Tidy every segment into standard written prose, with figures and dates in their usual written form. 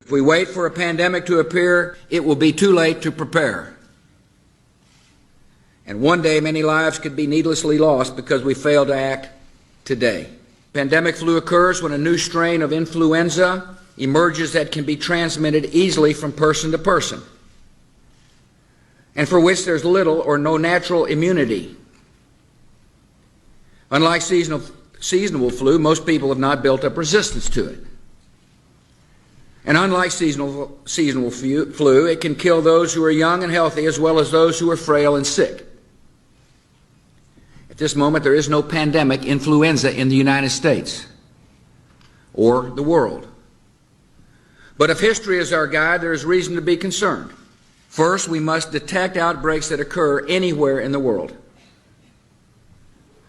If we wait for a pandemic to appear, it will be too late to prepare. And one day, many lives could be needlessly lost because we fail to act today. Pandemic flu occurs when a new strain of influenza emerges that can be transmitted easily from person to person, and for which there's little or no natural immunity. Unlike seasonal flu, most people have not built up resistance to it. And unlike seasonal flu, it can kill those who are young and healthy as well as those who are frail and sick. At this moment, there is no pandemic influenza in the United States or the world. But if history is our guide, there is reason to be concerned. First, we must detect outbreaks that occur anywhere in the world.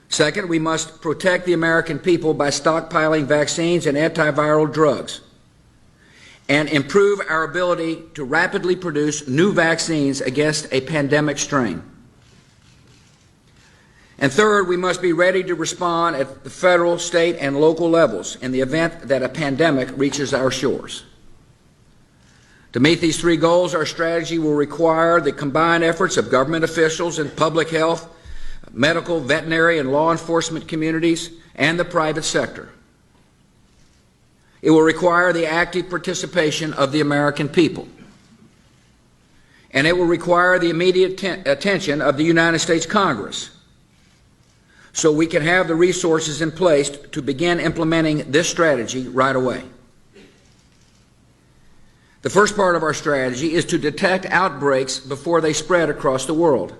Second, we must protect the American people by stockpiling vaccines and antiviral drugs, and improve our ability to rapidly produce new vaccines against a pandemic strain. And third, we must be ready to respond at the federal, state, and local levels in the event that a pandemic reaches our shores. To meet these three goals, our strategy will require the combined efforts of government officials and public health, medical, veterinary, and law enforcement communities, and the private sector. It will require the active participation of the American people. And it will require the immediate attention of the United States Congress, so we can have the resources in place to begin implementing this strategy right away. The first part of our strategy is to detect outbreaks before they spread across the world.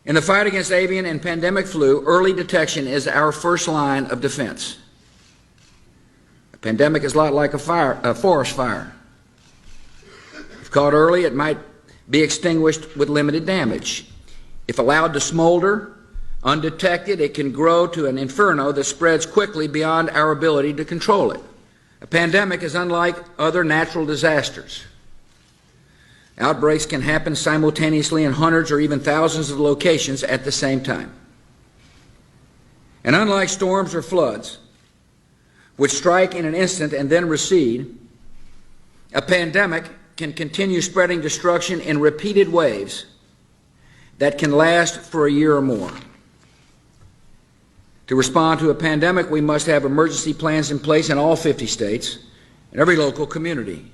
In the fight against avian and pandemic flu, early detection is our first line of defense. A pandemic is a lot like a forest fire. If caught early, it might be extinguished with limited damage. If allowed to smolder, undetected, it can grow to an inferno that spreads quickly beyond our ability to control it. A pandemic is unlike other natural disasters. Outbreaks can happen simultaneously in hundreds or even thousands of locations at the same time. And unlike storms or floods, which strike in an instant and then recede, a pandemic can continue spreading destruction in repeated waves that can last for a year or more. To respond to a pandemic, we must have emergency plans in place in all 50 states and every local community.